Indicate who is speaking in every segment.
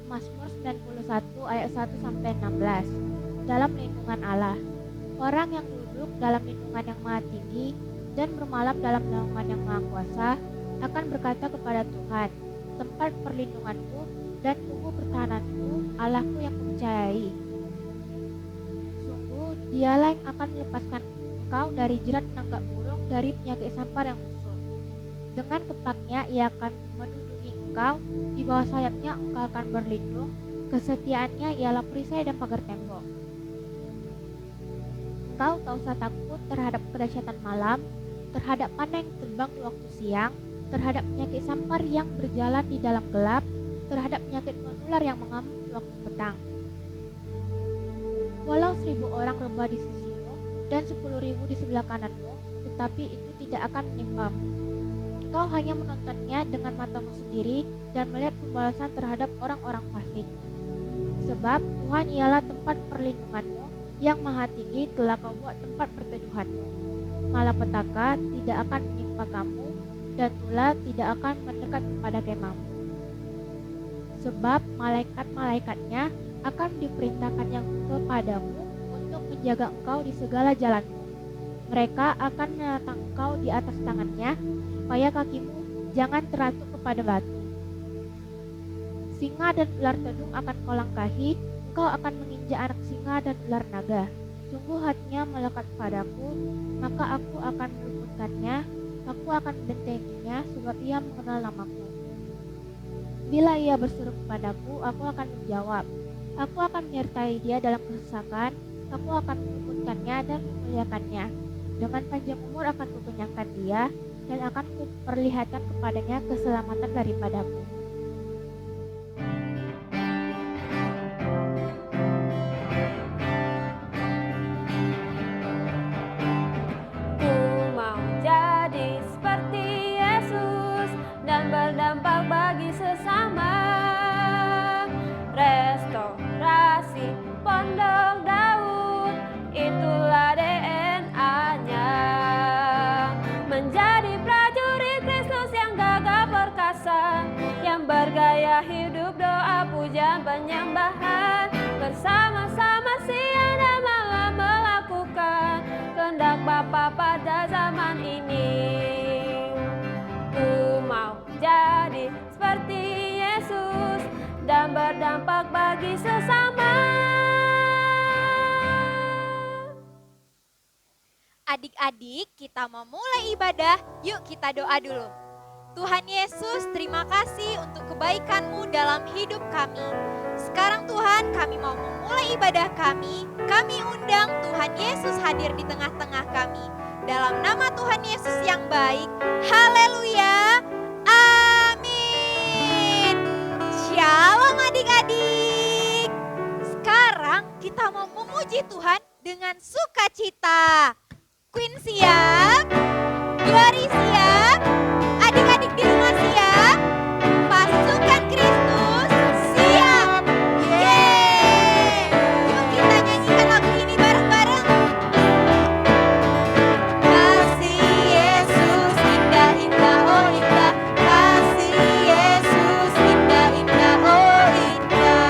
Speaker 1: Mazmur 91 ayat 1-16. Dalam lindungan Allah. Orang yang duduk dalam lindungan yang maha tinggi dan bermalam dalam naungan yang maha kuasa akan berkata kepada Tuhan, tempat perlindunganku dan tubuh pertahananku, Allahku yang kupercayai. Sungguh, dialah yang akan melepaskan engkau dari jerat penangkap burung, dari penyakit sampar yang musuh. Dengan kepaknya ia akan melindungi engkau, di bawah sayapnya engkau akan berlindung, kesetiaannya ialah perisai dan pagar tembok. Engkau tak usah takut terhadap kedahsyatan malam, terhadap panah yang terbang di waktu siang, terhadap penyakit sampar yang berjalan di dalam gelap, terhadap penyakit menular yang mengamuk di waktu petang. Walau 1.000 orang rebah di sisimu dan 10.000 di sebelah kananmu, tetapi itu tidak akan menimpamu. Engkau hanya menontonnya dengan matamu sendiri dan melihat pembalasan terhadap orang-orang fasik. Sebab Tuhan ialah tempat perlindunganmu, yang maha tinggi telah kau buat tempat perteduhanmu. Malapetaka tidak akan menimpa kamu, dan ular tidak akan mendekat kepada kemahmu. Sebab malaikat-malaikatnya akan diperintahkannya kepadamu untuk menjaga engkau di segala jalanmu. Mereka akan menatang engkau di atas tangannya, supaya kakimu jangan teratup kepada batu. Singa dan ular tedung akan kau langkahi, engkau akan menginjak anak singa dan ular naga. Sungguh hatinya melekat padaku, maka aku akan meluputkannya, aku akan membentenginya, sebab ia mengenal namaku. Bila ia berseru kepadaku, aku akan menjawab. Aku akan menyertai dia dalam kesesakan, aku akan meluputkannya dan memuliakannya. Dengan panjang umur akan kukenyangkan dia, dan akan kuperlihatkan kepadanya keselamatan daripadaku.
Speaker 2: Berdampak bagi sesama. Restorasi Pondok Daud, itulah DNA-nya. Menjadi prajurit Kristus yang gagah perkasa, yang bergaya hidup doa pujian penyembahan, bersama-sama siang dan malam melakukan kehendak Bapa pada zaman ini. Jadi seperti Yesus dan berdampak bagi sesama.
Speaker 3: Adik-adik, kita mau mulai ibadah. Yuk kita doa dulu. Tuhan Yesus, terima kasih untuk kebaikan-Mu dalam hidup kami. Sekarang Tuhan, kami mau memulai ibadah kami. Kami undang Tuhan Yesus hadir di tengah-tengah kami. Dalam nama Tuhan Yesus yang baik. Haleluya. Amin. Shalom adik-adik. Sekarang kita mau memuji Tuhan dengan sukacita. Queen siap? Glory siap? Adik-adik di rumah siap? Pasukan Kristus siap? Yeay! Yuk kita nyanyikan lagu ini bareng-bareng. Kasih Yesus indah-indah, oh indah. Kasih Yesus indah-indah, oh indah.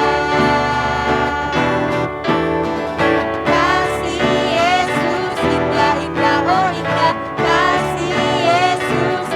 Speaker 3: Kasih Yesus indah-indah, oh indah. Kasih Yesus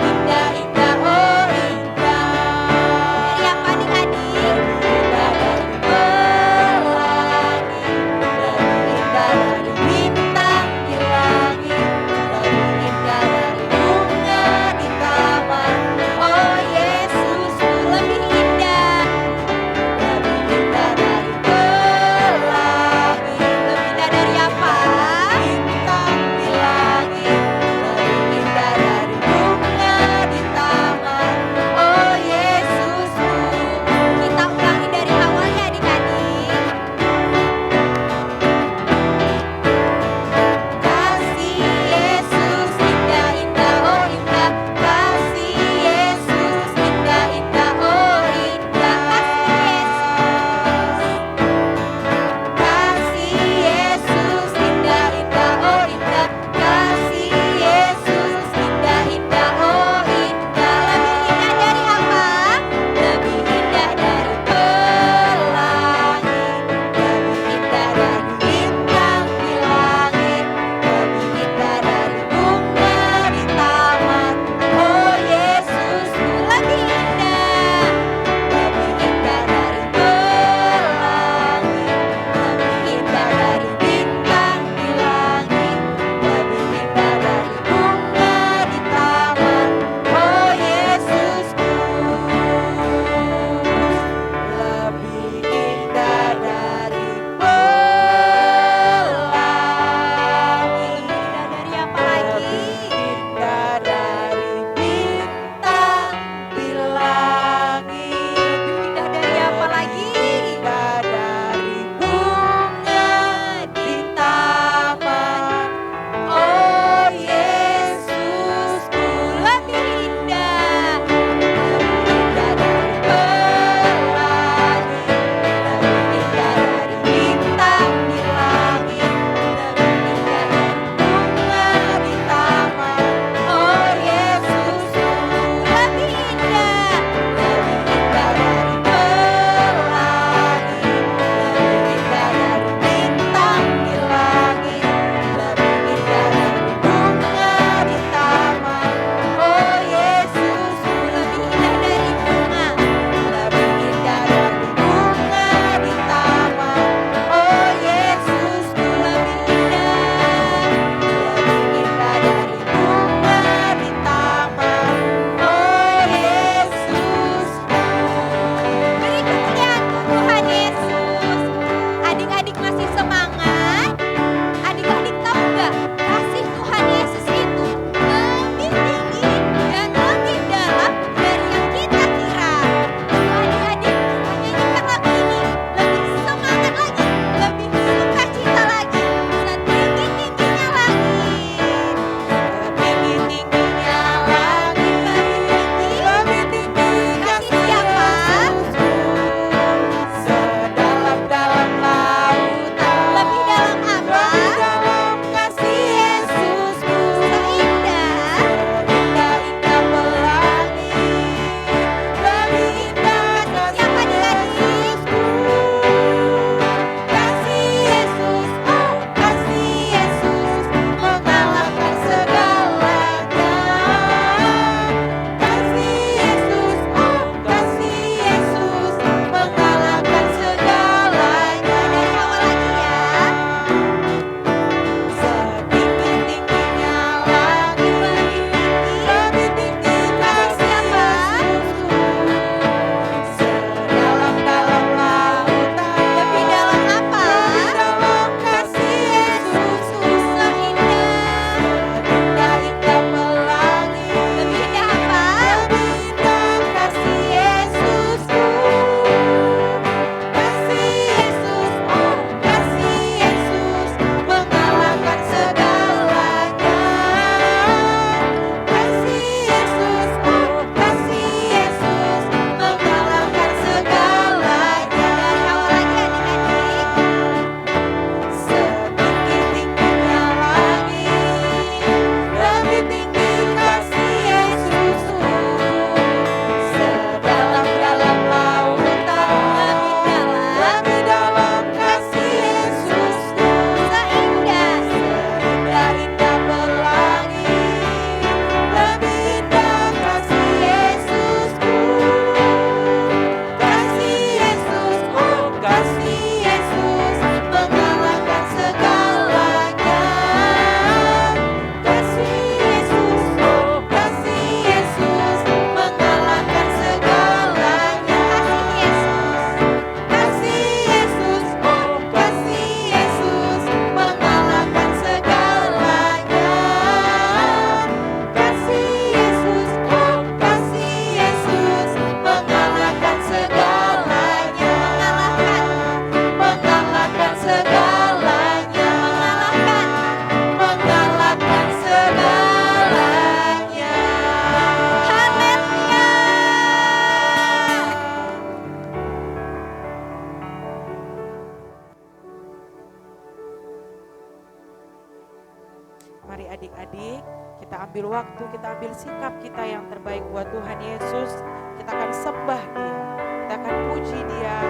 Speaker 4: adik-adik, kita ambil waktu, kita ambil sikap kita yang terbaik buat Tuhan Yesus. Kita akan sembah Dia, kita akan puji Dia,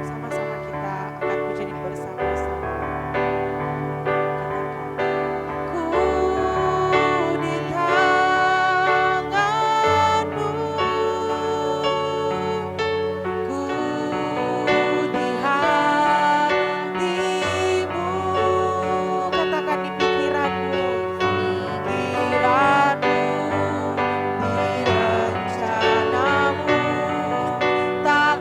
Speaker 4: sama-sama kita akan puji Dia bersama-sama. Ku di tangan-Mu, ku di hatimu, katakan di pikiranmu, di rencanamu, tak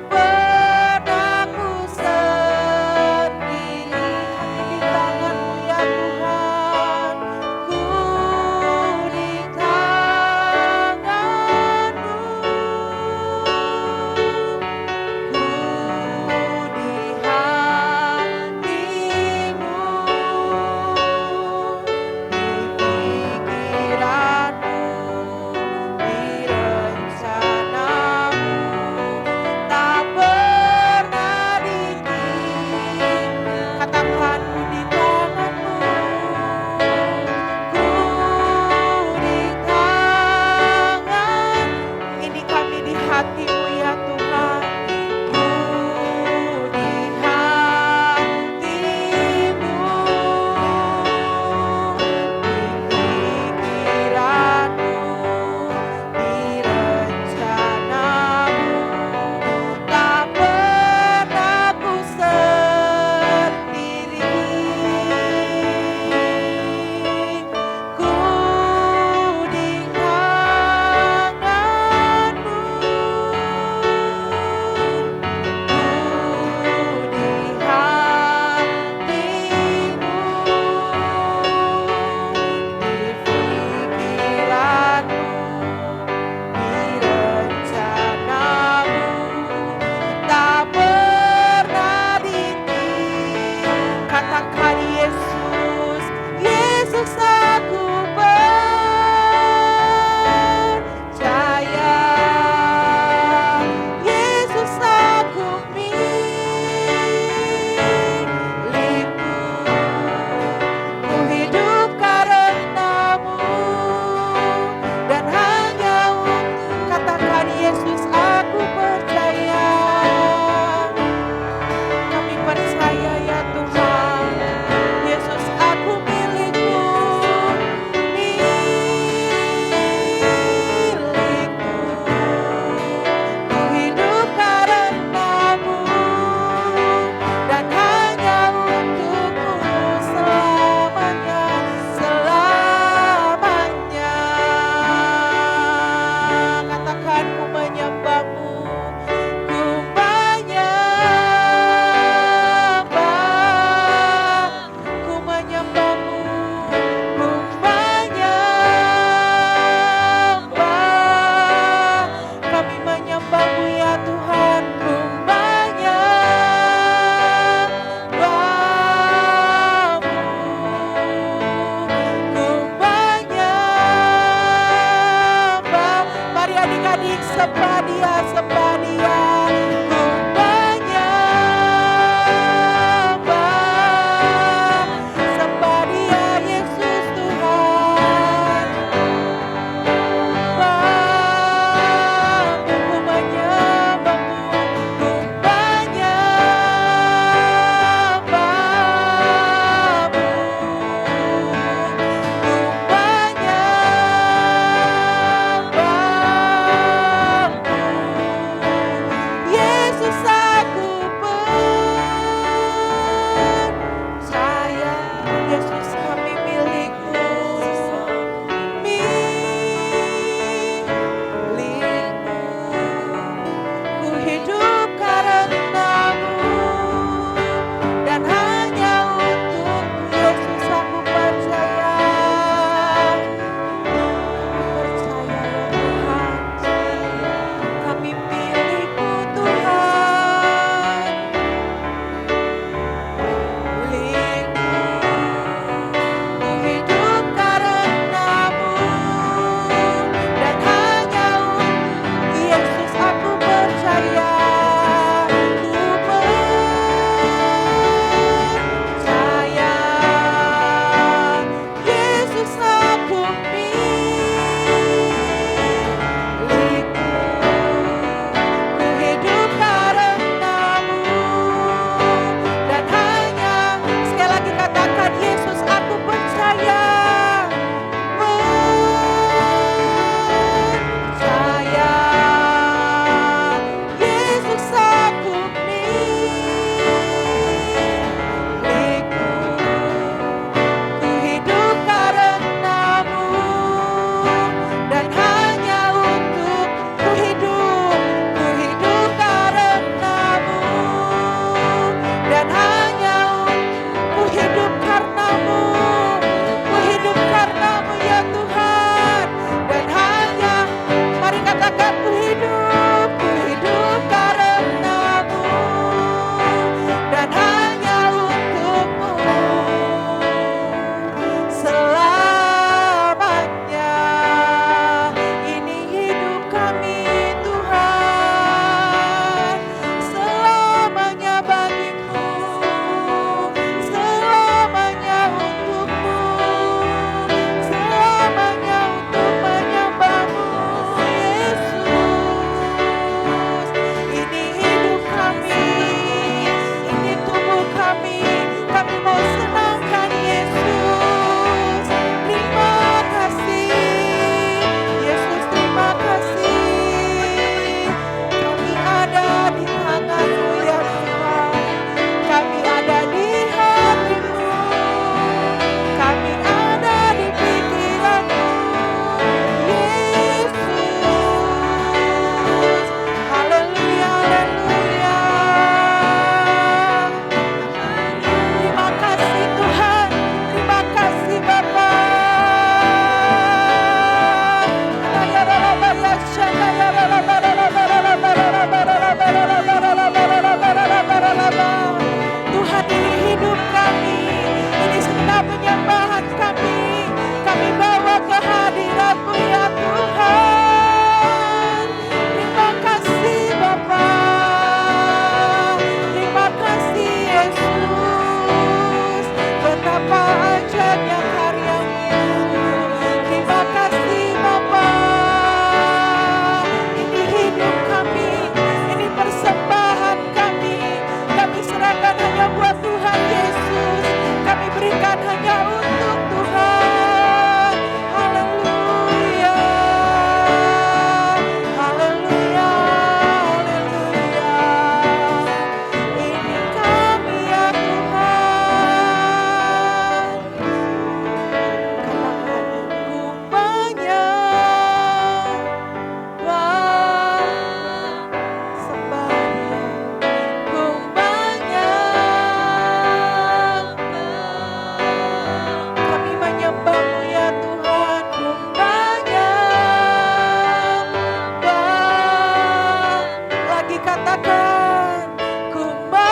Speaker 4: katakan ku menyembah,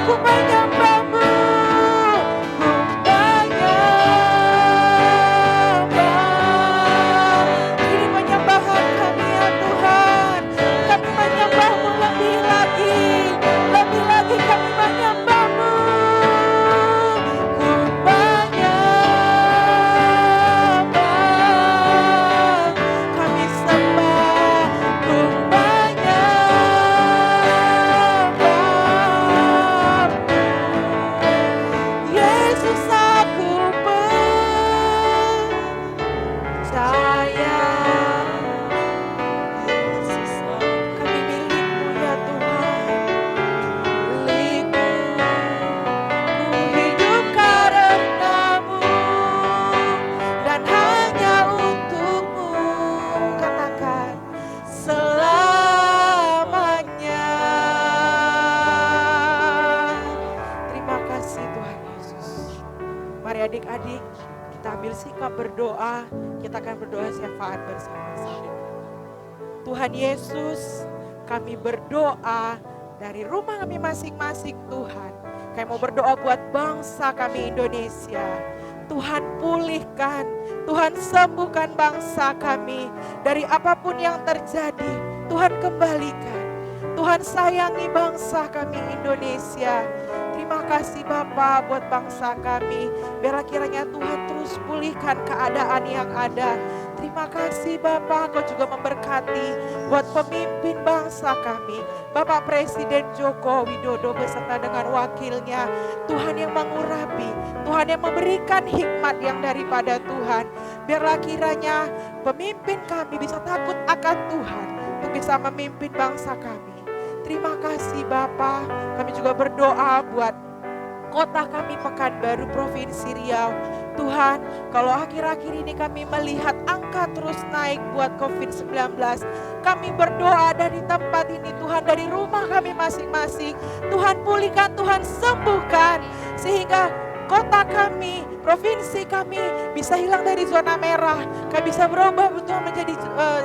Speaker 4: ku menyembahmu, ku menyembah. Ini penyembahan kami ya Tuhan, kami menyembahmu lebih lagi kami menyembahmu. Ku menyembah, kami sembah, ku menyembah. Yesus aku percaya, Yesus kami milikmu ya Tuhan, milikmu, ku hidup karenamu dan hanya untukmu, katakan selamanya. Terima kasih Tuhan Yesus. Mari adik-adik kita ambil sikap berdoa, kita akan berdoa syafaat bersama-sama. Tuhan Yesus, kami berdoa dari rumah kami masing-masing Tuhan. Kami mau berdoa buat bangsa kami Indonesia. Tuhan pulihkan, Tuhan sembuhkan bangsa kami dari apapun yang terjadi. Tuhan kembalikan, Tuhan sayangi bangsa kami Indonesia. Terima kasih Bapa buat bangsa kami. Biarlah kiranya Tuhan terus pulihkan keadaan yang ada. Terima kasih Bapa, Kau juga memberkati buat pemimpin bangsa kami. Bapak Presiden Joko Widodo beserta dengan wakilnya. Tuhan yang mengurapi, Tuhan yang memberikan hikmat yang daripada Tuhan. Biarlah kiranya pemimpin kami bisa takut akan Tuhan untuk bisa memimpin bangsa kami. Terima kasih Bapa. Kami juga berdoa buat kota kami Pekanbaru, Provinsi Riau. Tuhan, kalau akhir-akhir ini kami melihat angka terus naik buat COVID-19, kami berdoa dari tempat ini Tuhan, dari rumah kami masing-masing. Tuhan pulihkan, Tuhan sembuhkan, sehingga kota kami, provinsi kami bisa hilang dari zona merah. Kami bisa berubah betul menjadi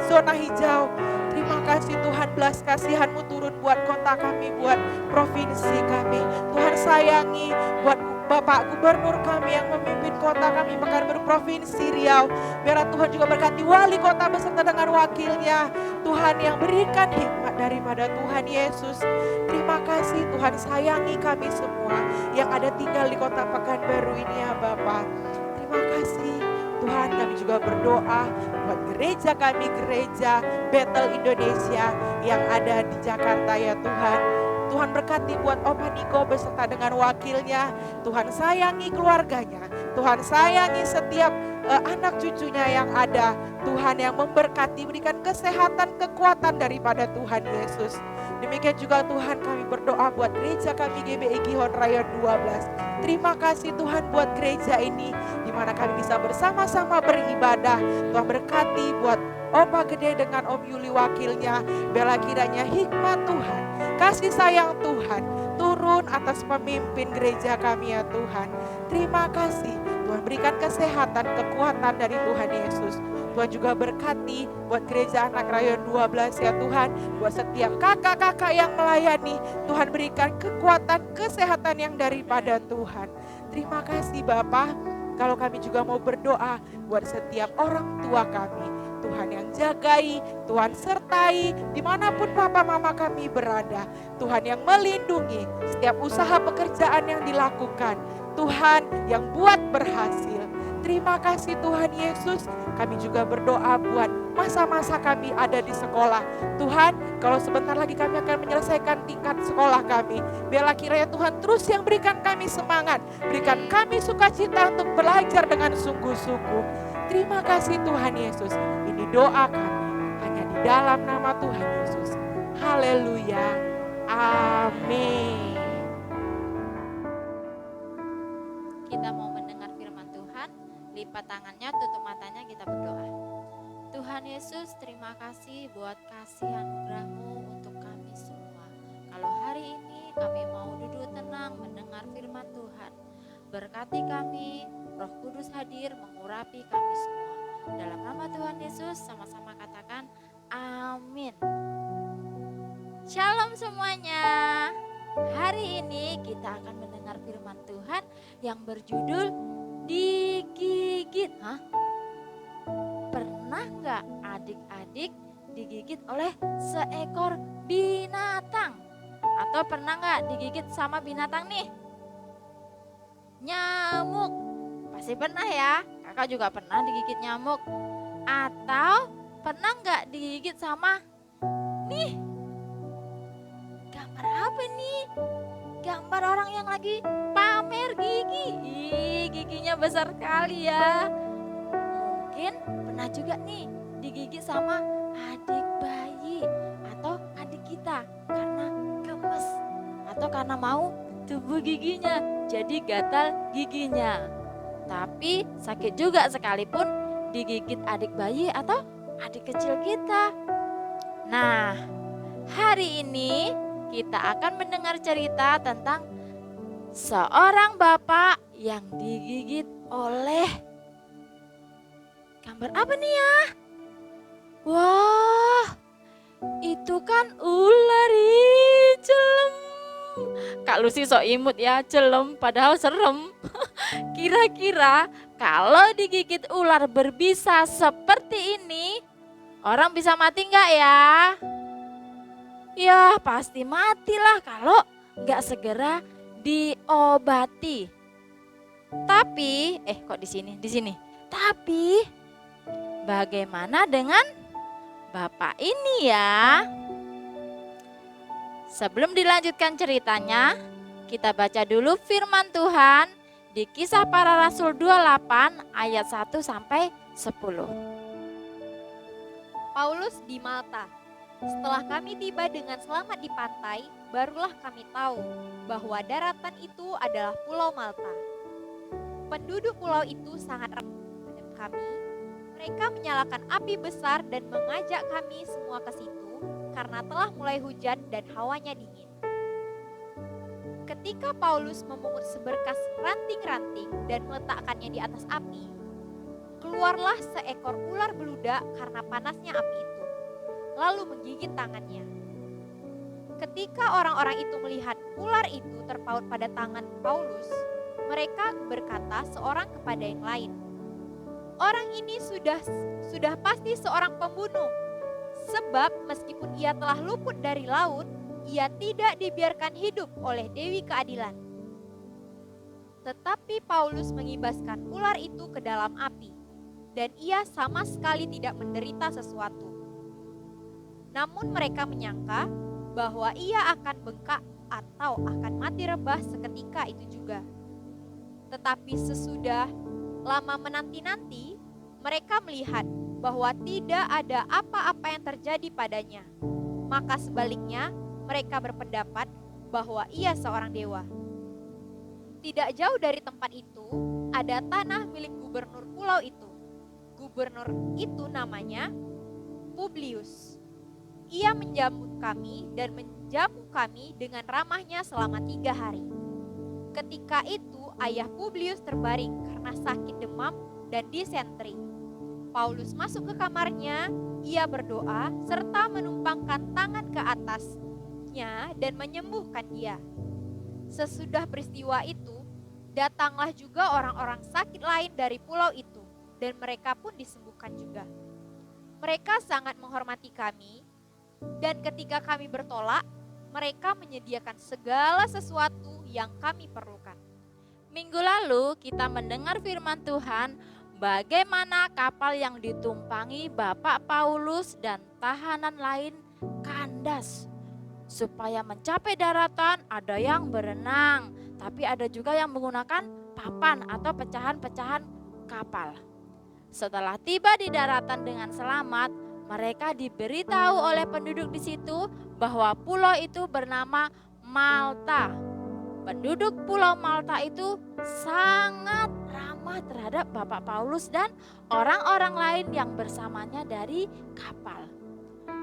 Speaker 4: zona hijau. Terima kasih Tuhan, belas kasihan-Mu turun buat kota kami, buat provinsi kami. Tuhan sayangi buat Bapak Gubernur kami yang memimpin kota kami Pekanbaru Provinsi Riau. Biarlah Tuhan juga berkati wali kota beserta dengan wakilnya. Tuhan yang berikan hikmat daripada Tuhan Yesus. Terima kasih Tuhan, sayangi kami semua yang ada tinggal di kota Pekanbaru ini ya Bapak. Terima kasih Tuhan, kami juga berdoa buat gereja kami, gereja Bethel Indonesia yang ada di Jakarta ya Tuhan. Tuhan berkati buat Om Niko beserta dengan wakilnya. Tuhan sayangi keluarganya. Tuhan sayangi setiap anak cucunya yang ada. Tuhan yang memberkati, berikan kesehatan, kekuatan daripada Tuhan Yesus. Demikian juga Tuhan, kami berdoa buat gereja kami GBI Gihon Raya 12. Terima kasih Tuhan buat gereja ini, di mana kami bisa bersama-sama beribadah. Tuhan berkati buat Opa Gede dengan Om Yuli wakilnya. Biarlah kiranya hikmat Tuhan, kasih sayang Tuhan turun atas pemimpin gereja kami ya Tuhan. Terima kasih Tuhan, berikan kesehatan, kekuatan dari Tuhan Yesus. Tuhan juga berkati buat gereja anak rayon 12 ya Tuhan. Buat setiap kakak-kakak yang melayani, Tuhan berikan kekuatan, kesehatan yang daripada Tuhan. Terima kasih Bapa. Kalau kami juga mau berdoa buat setiap orang tua kami, Tuhan yang jagai, Tuhan sertai dimanapun papa mama kami berada. Tuhan yang melindungi setiap usaha pekerjaan yang dilakukan. Tuhan yang buat berhasil. Terima kasih Tuhan Yesus. Kami juga berdoa buat masa-masa kami ada di sekolah. Tuhan, kalau sebentar lagi kami akan menyelesaikan tingkat sekolah kami, biarlah kiranya Tuhan terus yang berikan kami semangat, berikan kami sukacita untuk belajar dengan sungguh-sungguh. Terima kasih Tuhan Yesus. Ini doa kami hanya di dalam nama Tuhan Yesus. Haleluya. Amin.
Speaker 3: Kita mau mendengar firman Tuhan, lipat tangannya, tutup matanya, kita berdoa. Tuhan Yesus, terima kasih buat kasih anugerah-Mu untuk kami semua. Kalau hari ini kami mau duduk tenang mendengar firman Tuhan, berkati kami, Roh Kudus hadir mengurapi kami semua.
Speaker 5: Dalam nama Tuhan Yesus sama-sama katakan amin. Shalom semuanya. Hari ini kita akan mendengar firman Tuhan yang berjudul digigit. Pernah nggak adik-adik digigit oleh seekor binatang? Atau pernah nggak digigit sama binatang nih? Nyamuk. Pasti pernah ya. Kakak juga pernah digigit nyamuk. Atau pernah nggak digigit sama nih? Gambar apa nih? Gambar orang yang lagi pamer gigi. Giginya besar sekali ya. Mungkin pernah juga nih digigit sama adik bayi atau adik kita karena gemes atau karena mau tubuh giginya jadi gatal giginya. Tapi sakit juga sekalipun digigit adik bayi atau adik kecil kita. Nah, hari ini kita akan mendengar cerita tentang seorang bapak yang digigit oleh gambar apa nih ya? Wah, itu kan ular celem. Kak Lucy sok imut ya, celem padahal serem. Kira-kira kalau digigit ular berbisa seperti ini, orang bisa mati nggak ya? Ya pasti matilah kalau nggak segera diobati. Tapi, kok di sini. Tapi, bagaimana dengan bapak ini ya? Sebelum dilanjutkan ceritanya, kita baca dulu firman Tuhan di Kisah Para Rasul 28 ayat 1 sampai 10.
Speaker 3: Paulus di Malta. Setelah kami tiba dengan selamat di pantai, barulah kami tahu bahwa daratan itu adalah Pulau Malta. Penduduk pulau itu sangat ramah terhadap kami. Mereka menyalakan api besar dan mengajak kami semua ke situ karena telah mulai hujan dan hawanya dingin. Ketika Paulus memungut seberkas ranting-ranting dan meletakkannya di atas api, keluarlah seekor ular beludak karena panasnya api itu, lalu menggigit tangannya. Ketika orang-orang itu melihat ular itu terpaut pada tangan Paulus, mereka berkata seorang kepada yang lain, "Orang ini sudah pasti seorang pembunuh, sebab meskipun ia telah luput dari laut, ia tidak dibiarkan hidup oleh Dewi Keadilan." Tetapi Paulus mengibaskan ular itu ke dalam api, dan ia sama sekali tidak menderita sesuatu. Namun mereka menyangka bahwa ia akan bengkak atau akan mati rebah seketika itu juga. Tetapi sesudah lama menanti-nanti, mereka melihat bahwa tidak ada apa-apa yang terjadi padanya. Maka sebaliknya, mereka berpendapat bahwa ia seorang dewa. Tidak jauh dari tempat itu, ada tanah milik gubernur pulau itu. Gubernur itu namanya Publius. Ia menjamu kami dan menjamu kami dengan ramahnya selama 3 hari. Ketika itu ayah Publius terbaring karena sakit demam dan disentri. Paulus masuk ke kamarnya, ia berdoa serta menumpangkan tangan ke atasnya dan menyembuhkan dia. Sesudah peristiwa itu, datanglah juga orang-orang sakit lain dari pulau itu dan mereka pun disembuhkan juga. Mereka sangat menghormati kami dan ketika kami bertolak, mereka menyediakan segala sesuatu yang kami perlukan.
Speaker 5: Minggu lalu kita mendengar firman Tuhan bagaimana kapal yang ditumpangi Bapak Paulus dan tahanan lain kandas. Supaya mencapai daratan ada yang berenang, tapi ada juga yang menggunakan papan atau pecahan-pecahan kapal. Setelah tiba di daratan dengan selamat, mereka diberitahu oleh penduduk di situ bahwa pulau itu bernama Malta. Penduduk Pulau Malta itu sangat ramah terhadap Bapak Paulus dan orang-orang lain yang bersamanya dari kapal.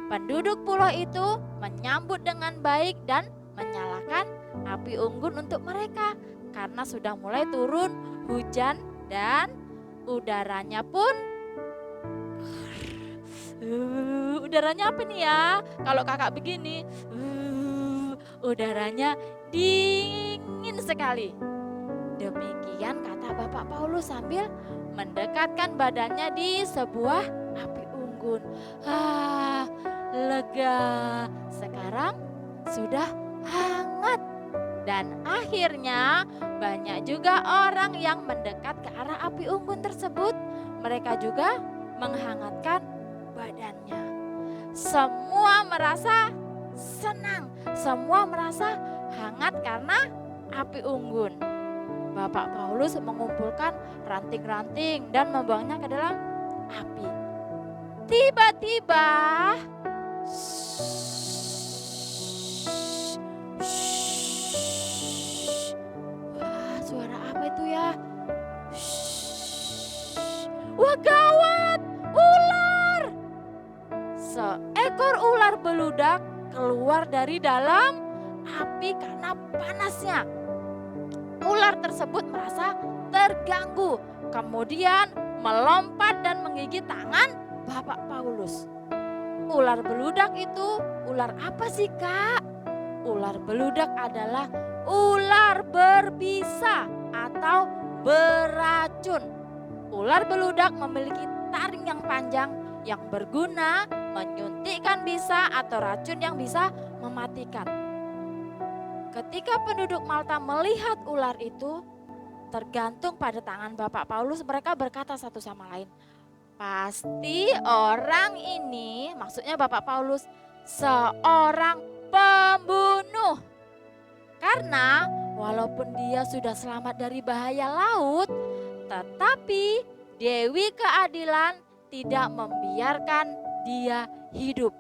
Speaker 5: Penduduk pulau itu menyambut dengan baik dan menyalakan api unggun untuk mereka karena sudah mulai turun hujan dan udaranya pun Udaranya apa nih ya? Kalau kakak begini, udaranya dingin sekali. Demikian kata Bapak Paulus sambil mendekatkan badannya di sebuah api unggun. Lega. Sekarang sudah hangat. Dan akhirnya banyak juga orang yang mendekat ke arah api unggun tersebut. Mereka juga menghangatkan badannya. Semua merasa senang, semua merasa hangat karena api unggun. Bapak Paulus mengumpulkan ranting-ranting dan membuangnya ke dalam api. Tiba-tiba, wah, suara apa itu ya? Wah, gawat, ular! Seekor ular beludak keluar dari dalam api karena panasnya. Ular tersebut merasa terganggu, kemudian melompat dan menggigit tangan Bapak Paulus. Ular beludak itu ular apa sih, Kak? Ular beludak adalah ular berbisa atau beracun. Ular beludak memiliki taring yang panjang yang berguna menyuntikkan bisa atau racun yang bisa mematikan. Ketika penduduk Malta melihat ular itu tergantung pada tangan Bapak Paulus, mereka berkata satu sama lain, pasti orang ini, maksudnya Bapak Paulus, seorang pembunuh. Karena walaupun dia sudah selamat dari bahaya laut, tetapi Dewi Keadilan tidak membiarkan dia hidup.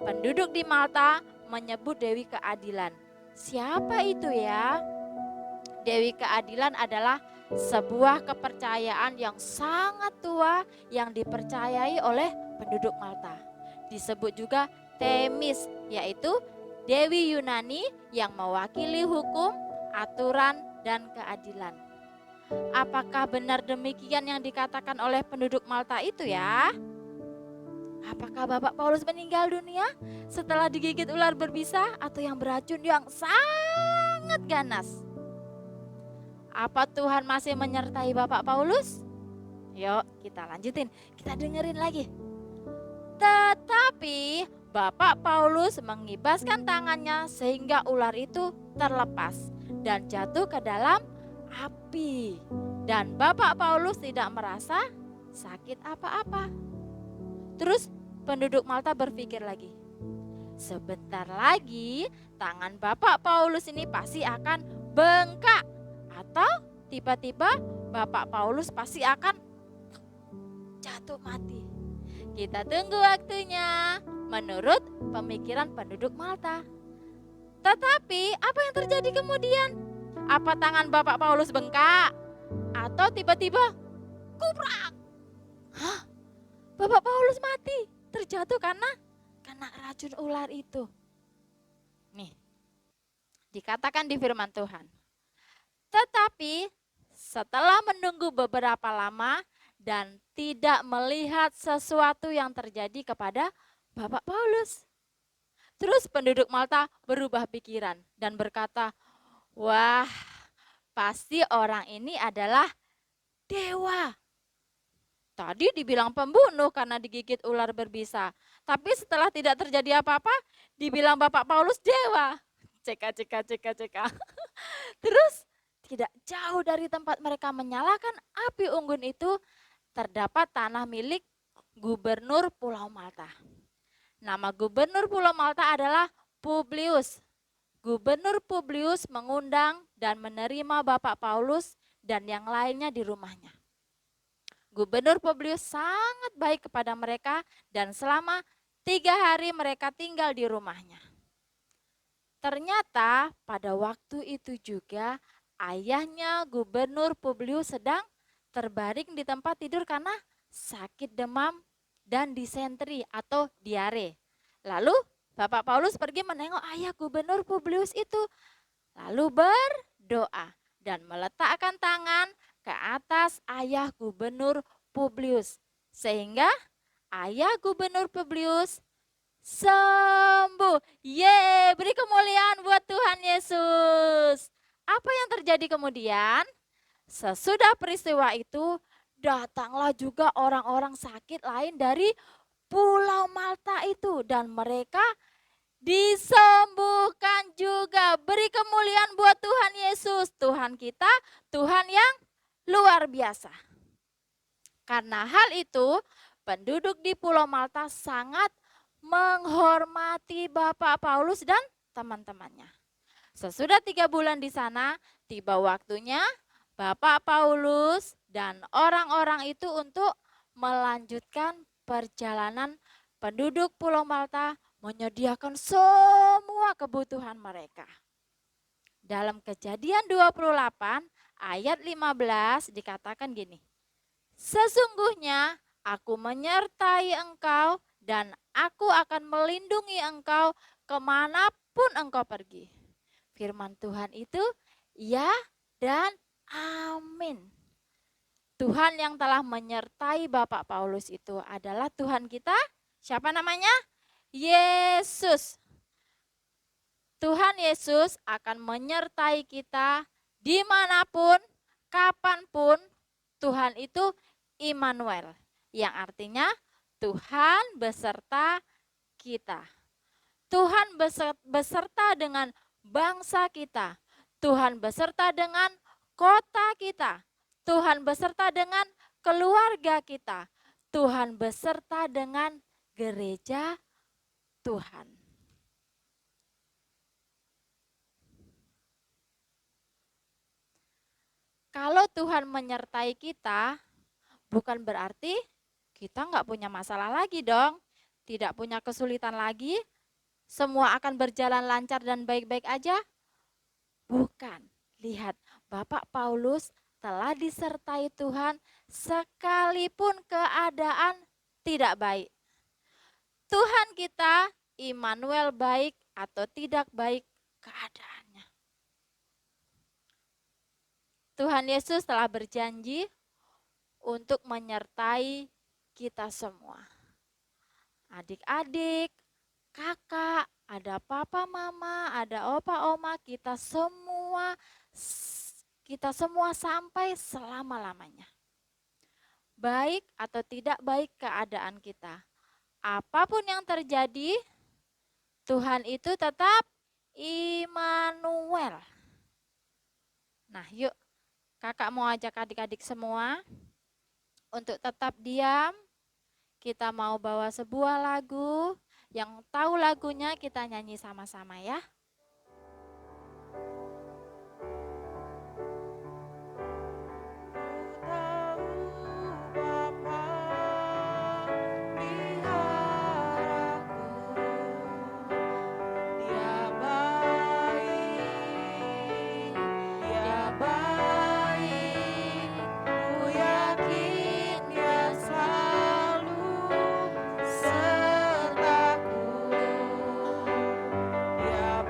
Speaker 5: Penduduk di Malta menyebut Dewi Keadilan. Siapa itu ya? Dewi Keadilan adalah sebuah kepercayaan yang sangat tua yang dipercayai oleh penduduk Malta. Disebut juga Themis, yaitu Dewi Yunani yang mewakili hukum, aturan, dan keadilan. Apakah benar demikian yang dikatakan oleh penduduk Malta itu ya? Apakah Bapak Paulus meninggal dunia setelah digigit ular berbisa atau yang beracun yang sangat ganas? Apa Tuhan masih menyertai Bapak Paulus? Yuk kita lanjutin, kita dengerin lagi. Tetapi Bapak Paulus mengibaskan tangannya sehingga ular itu terlepas dan jatuh ke dalam api. Dan Bapak Paulus tidak merasa sakit apa-apa. Terus penduduk Malta berpikir lagi, sebentar lagi tangan Bapak Paulus ini pasti akan bengkak. Atau tiba-tiba Bapak Paulus pasti akan jatuh mati. Kita tunggu waktunya menurut pemikiran penduduk Malta. Tetapi apa yang terjadi kemudian? Apa tangan Bapak Paulus bengkak? Atau tiba-tiba kuprak? Hah? Bapak Paulus mati, terjatuh karena kena racun ular itu. Nih, dikatakan di firman Tuhan. Tetapi setelah menunggu beberapa lama dan tidak melihat sesuatu yang terjadi kepada Bapak Paulus. Terus penduduk Malta berubah pikiran dan berkata, wah, pasti orang ini adalah dewa. Tadi dibilang pembunuh karena digigit ular berbisa. Tapi setelah tidak terjadi apa-apa, dibilang Bapak Paulus dewa. Ceka. Terus tidak jauh dari tempat mereka menyalakan api unggun itu, terdapat tanah milik gubernur Pulau Malta. Nama gubernur Pulau Malta adalah Publius. Gubernur Publius mengundang dan menerima Bapak Paulus dan yang lainnya di rumahnya. Gubernur Publius sangat baik kepada mereka dan selama 3 hari mereka tinggal di rumahnya. Ternyata pada waktu itu juga ayahnya Gubernur Publius sedang terbaring di tempat tidur karena sakit demam dan disentri atau diare. Lalu Bapak Paulus pergi menengok ayah Gubernur Publius itu. Lalu berdoa dan meletakkan tangan ke atas ayah Gubernur Publius. Sehingga ayah Gubernur Publius sembuh. Yeay, beri kemuliaan buat Tuhan Yesus. Apa yang terjadi kemudian? Sesudah peristiwa itu, datanglah juga orang-orang sakit lain dari Pulau Malta itu. Dan mereka disembuhkan juga. Beri kemuliaan buat Tuhan Yesus. Tuhan kita, Tuhan yang luar biasa. Karena hal itu, penduduk di Pulau Malta sangat menghormati Bapak Paulus dan teman-temannya. Sesudah 3 bulan di sana, tiba waktunya Bapak Paulus dan orang-orang itu untuk melanjutkan perjalanan. Penduduk Pulau Malta menyediakan semua kebutuhan mereka. Dalam Kejadian 28 ayat 15 dikatakan gini, sesungguhnya aku menyertai engkau dan aku akan melindungi engkau kemanapun engkau pergi. Firman Tuhan itu ya dan amin. Tuhan yang telah menyertai Bapak Paulus itu adalah Tuhan kita. Siapa namanya? Yesus. Tuhan Yesus akan menyertai kita dimanapun, kapanpun. Tuhan itu Immanuel, yang artinya Tuhan beserta kita. Tuhan beserta dengan bangsa kita. Tuhan beserta dengan kota kita. Tuhan beserta dengan keluarga kita. Tuhan beserta dengan gereja Tuhan. Kalau Tuhan menyertai kita, bukan berarti kita nggak punya masalah lagi dong. Tidak punya kesulitan lagi. Semua akan berjalan lancar dan baik-baik aja. Bukan. Lihat, Bapak Paulus telah disertai Tuhan sekalipun keadaan tidak baik. Tuhan kita, Immanuel, baik atau tidak baik keadaannya. Tuhan Yesus telah berjanji untuk menyertai kita semua. Adik-adik, kakak, ada papa mama, ada opa oma, kita semua sampai selama-lamanya. Baik atau tidak baik keadaan kita, apapun yang terjadi, Tuhan itu tetap Immanuel. Nah, yuk kakak mau ajak adik-adik semua untuk tetap diam. Kita mau bawa sebuah lagu, yang tahu lagunya kita nyanyi sama-sama ya.
Speaker 4: Sertaku, dia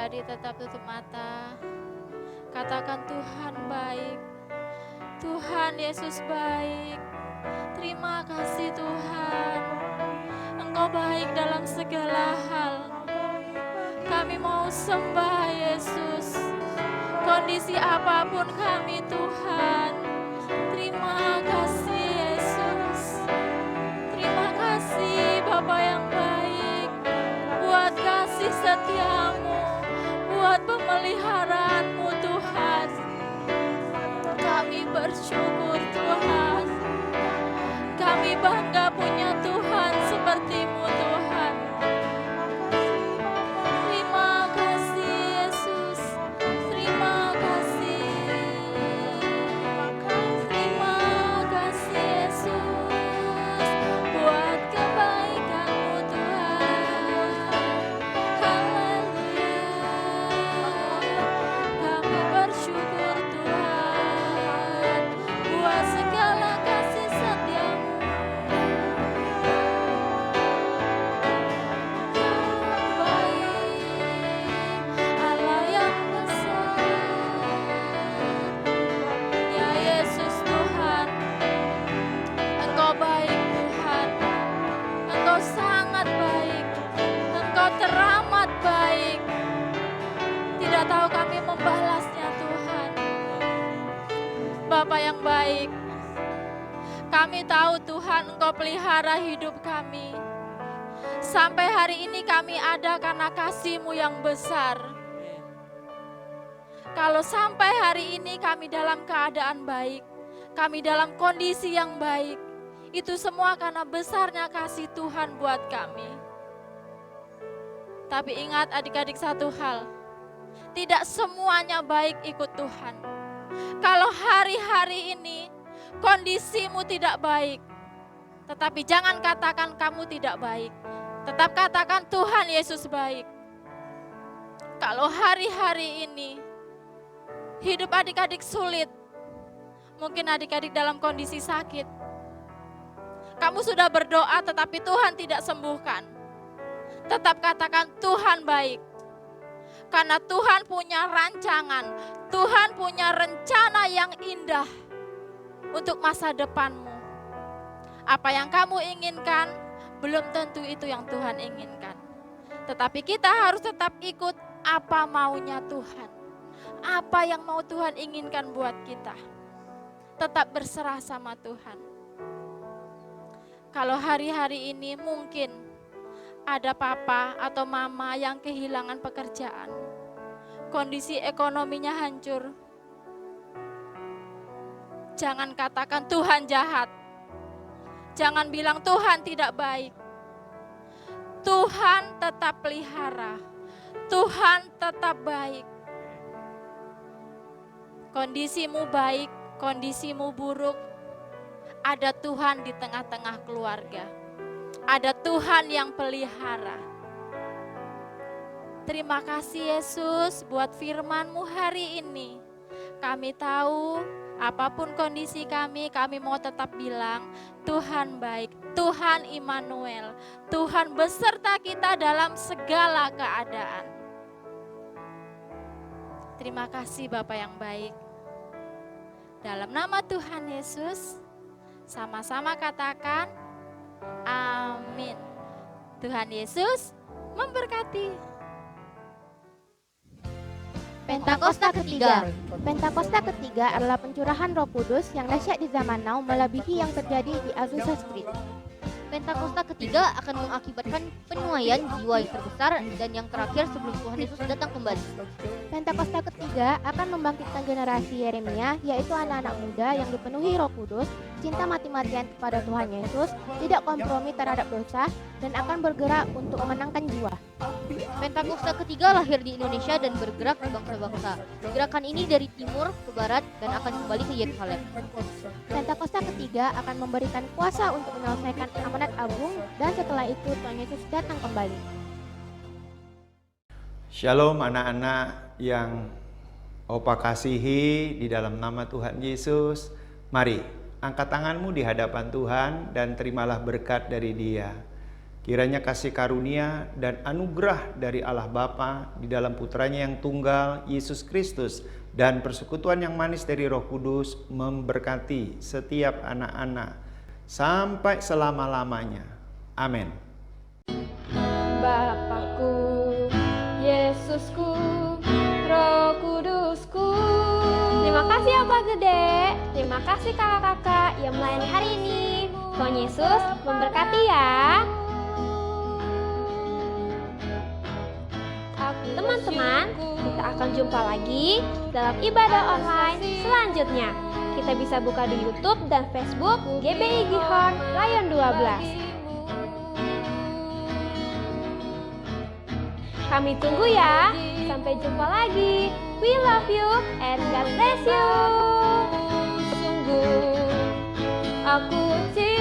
Speaker 5: adik-adik tetap tutup mata. Katakan Tuhan baik. Tuhan Yesus baik. Terima kasih Tuhan. Engkau baik dalam segala hal. Kami mau sembah Yesus. Kondisi apapun kami Tuhan. Terima kasih Yesus. Terima kasih Bapa yang baik. Buat kasih setiamu. Buat pemeliharaanmu Tuhan. Kami bersyukur Tuhan. Kami bangga punya Tuhan seperti-Mu Tuhan. Terima kasih Yesus. Terima kasih. Terima kasih Yesus. Buat kebaikan-Mu Tuhan. Haleluya. Kami bersyukur Tuhan. Buat segala kasih setia-Mu. Allah yang besar, ya Yesus Tuhan, Engkau baik Tuhan, Engkau sangat baik, Engkau teramat baik. Tidak tahu kami membalasnya Tuhan. Bapa yang baik, kami tahu Tuhan Engkau pelihara hidup kami. Sampai hari ini kami ada karena kasih-Mu yang besar. Kalau sampai hari ini kami dalam keadaan baik, kami dalam kondisi yang baik, itu semua karena besarnya kasih Tuhan buat kami. Tapi ingat adik-adik satu hal, tidak semuanya baik ikut Tuhan. Kalau hari-hari ini kondisimu tidak baik, tetapi jangan katakan kamu tidak baik. Tetap katakan Tuhan Yesus baik. Kalau hari-hari ini hidup adik-adik sulit, mungkin adik-adik dalam kondisi sakit, kamu sudah berdoa tetapi Tuhan tidak sembuhkan. Tetap katakan Tuhan baik. Karena Tuhan punya rancangan, Tuhan punya rencana yang indah untuk masa depanmu. Apa yang kamu inginkan, belum tentu itu yang Tuhan inginkan. Tetapi kita harus tetap ikut apa maunya Tuhan. Apa yang mau Tuhan inginkan buat kita. Tetap berserah sama Tuhan. Kalau hari-hari ini mungkin ada papa atau mama yang kehilangan pekerjaan. Kondisi ekonominya hancur. Jangan katakan Tuhan jahat. Jangan bilang Tuhan tidak baik. Tuhan tetap pelihara. Tuhan tetap baik. Kondisimu baik, kondisimu buruk, ada Tuhan di tengah-tengah keluarga. Ada Tuhan yang pelihara. Terima kasih Yesus buat firman-Mu hari ini. Kami tahu apapun kondisi kami mau tetap bilang Tuhan baik, Tuhan Immanuel, Tuhan beserta kita dalam segala keadaan. Terima kasih Bapa yang baik. Dalam nama Tuhan Yesus, sama-sama katakan amin. Tuhan Yesus memberkati.
Speaker 1: Pentakosta ketiga. Pentakosta ketiga adalah pencurahan Roh Kudus yang dahsyat di zaman now melebihi yang terjadi di Azusa Street.
Speaker 6: Pentakosta ketiga akan mengakibatkan penuaian jiwa yang terbesar dan yang terakhir sebelum Tuhan Yesus datang kembali.
Speaker 1: Pentakosta ketiga akan membangkitkan generasi Yeremia, yaitu anak-anak muda yang dipenuhi Roh Kudus, cinta mati-matian kepada Tuhan Yesus, tidak kompromi terhadap dosa, dan akan bergerak untuk memenangkan jiwa.
Speaker 6: Pentakosta ketiga lahir di Indonesia dan bergerak di bangsa-bangsa. Gerakan ini dari timur ke barat dan akan kembali ke Yerusalem.
Speaker 1: Pentakosta ketiga akan memberikan kuasa untuk menyelesaikan amanat agung, dan setelah itu Tuhan Yesus datang kembali.
Speaker 7: Shalom anak-anak yang Opa kasihi di dalam nama Tuhan Yesus. Mari angkat tanganmu di hadapan Tuhan dan terimalah berkat dari Dia. Kiranya kasih karunia dan anugerah dari Allah Bapa di dalam putranya yang tunggal, Yesus Kristus, dan persekutuan yang manis dari Roh Kudus memberkati setiap anak-anak sampai selama-lamanya. Amin.
Speaker 2: Bapakku, Yesusku, Roh Kudusku. Terima kasih Opa Gede, terima kasih kakak-kakak yang melayani hari ini. Tuhan Yesus memberkati ya. Teman-teman, kita akan jumpa lagi dalam ibadah online selanjutnya. Kita bisa buka di YouTube dan Facebook GBI Gihon Rayon 12. Kami tunggu ya. Sampai jumpa lagi. We love you and God bless you. Sungguh aku cinta